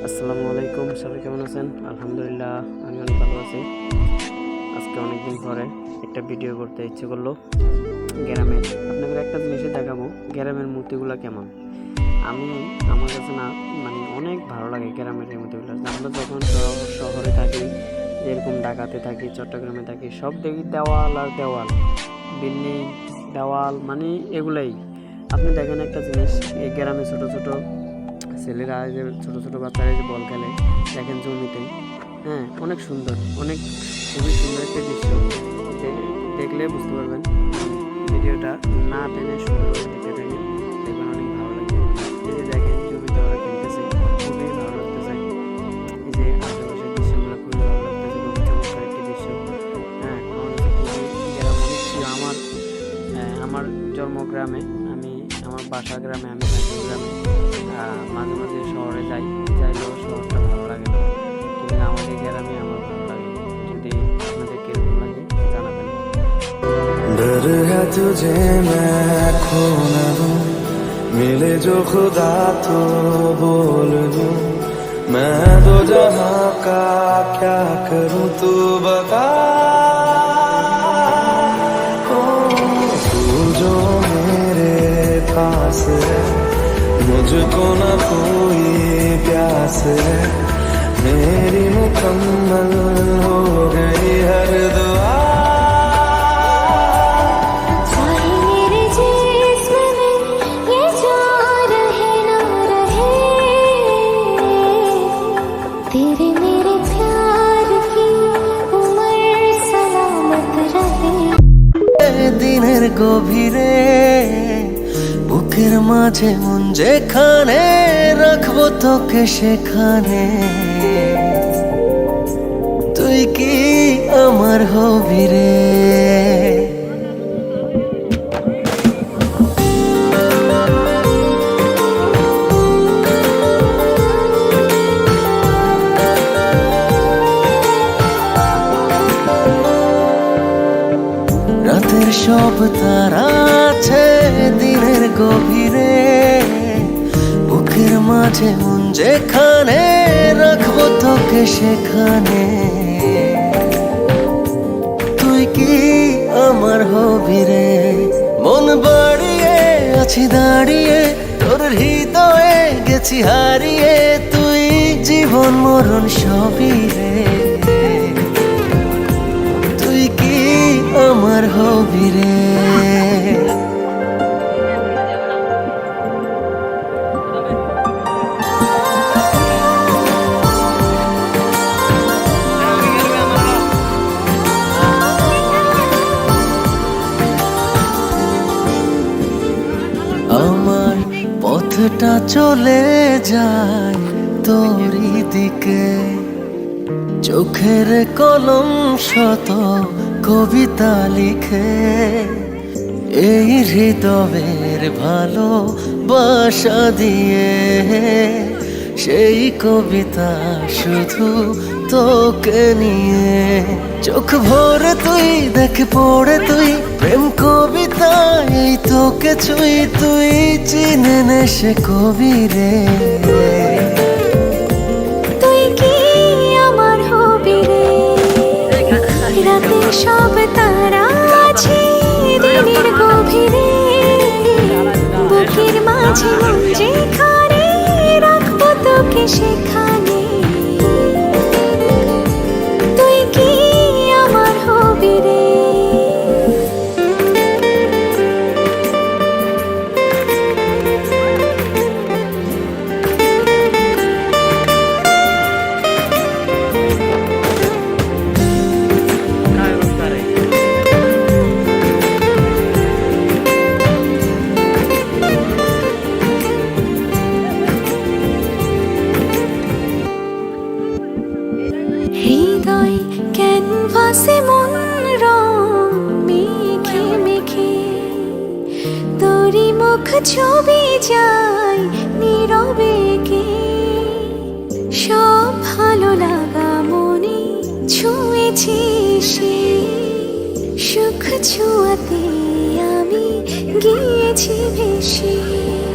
আসসালামু আলাইকুম, সবাই কেমন আছেন? আলহামদুলিল্লাহ, আমি অনেক ভালো আছি। আজকে অনেকদিন পরে একটা ভিডিও করতে ইচ্ছে করলো গ্রামের। আপনাদের একটা জিনিসই দেখাবো, গ্রামের মূর্তিগুলো কেমন। আমার কাছে না অনেক ভালো লাগে গ্রামের এই মূর্তিগুলো। আমরা যখন শহরে থাকি, যেরকম ঢাকাতে থাকি, চট্টগ্রামে থাকি, সব দেখি দেওয়াল আর দেওয়াল, বিল্ডিং, দেওয়াল, এগুলাই। আপনি দেখেন একটা জিনিস, এই গ্রামে ছোট ছোট ছেলেরা, যে ছোট ছোট বাচ্চারা যে বল খেলে, দেখেন জমিতে। হ্যাঁ, অনেক সুন্দর, খুবই সুন্দর একটা দৃশ্য। দেখলে বুঝতে পারবেন। ভিডিওটা না টেনে সুন্দরভাবে দেখতে থাকেন, দেখবেন অনেক ভালো লাগবে। এই যে দেখেন জমিতে ওরা খেলতেছে, খুবই ভালো লাগতেছে। এই যে আশেপাশের দৃশ্যগুলো খুবই ভালো লাগতেছে, খুবই চমৎকার একটি দৃশ্য। হ্যাঁ, আমার কাছে খুবই গ্রাম অনেক প্রিয়। আমার জন্মগ্রামে, আমার বাসা গ্রামে, আমি থাকি গ্রামে। মাঝে মাঝে শহরে যাইলেও শহরটা ভালো লাগে না, কিন্তু আমাদের গ্রামে আমার ভালো লাগে। যদি আপনাদের কিরকম লাগে জানাবেন। डर है तुझे मैं खो न दूं, मिले जो खुदा तो बोल दूं, मैं दो जहां का क्या करूं तू बता। ओ तू जो मेरे पास है, मुझको न कोई प्यास है, मेरी मुकम्मल हो गई हर दुआ। तेरे मेरे प्यार की उम्र सलामत रहे। দিনের গভীরে বুকের মাঝে মন যেখানে রাখবো তোকে সেখানে, তুই কি আমার হবি রে। রাতের সব তারা আছে দিনের গভীরে, বুকের মাঝে মন যেখানে রাখবো তোকে সেখানে, তুই কি আমার হবি রে। মন বাড়িয়ে আছি দাঁড়িয়ে, তোর হৃদয়ে গেছি হারিয়ে, তুই জীবন মরণ সবই রে, তুই কি আমার হবি রে। আমার পথটা চলে যায় তোরই দিকে, চোখের কলম শত কবিতা লিখে, এই হৃদয়ের ভালোবাসা দিয়ে, সেই কবিতা শুধু তোকে নিয়ে। চোখ ভরে তুই দেখ পড়ে তুই, প্রেম কবিতা এই তোকে ছুঁই, তুই চিনে নে সে কবি রে। তুই কি আমার হবি রে। রাতে সব তারা আছে দিনের গভীরে, বুকের মাঝে মন যেখানে রাখবো তোকে সেখানে, তুই কি আমার হবি রে। হৃদয় ক্যানভাসে মন রং মেখে মেখে, তোরই মুখ ছবি যায় নীরবে কে, সব ভালো লাগা মনে ছুঁয়েছি সে, সুখ ছুঁয়াতে আমি গিয়েছি ভেসে।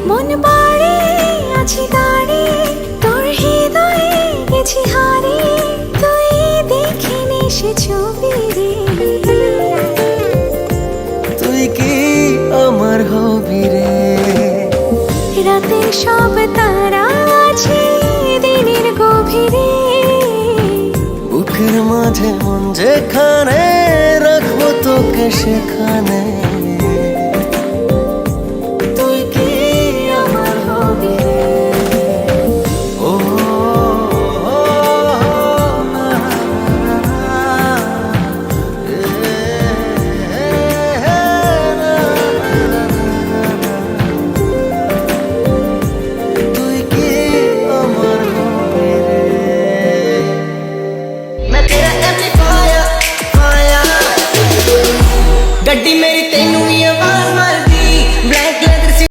মন বাড়ি আছি দাঁড়িয়ে, তোর হৃদয়ে ছবি রে। তুই কি আমার হবি রে? রাতে সব তারা আছে দিনের গভীরে। বুকের মাঝে মন যেখানে রাখবো তোকে সেখানে।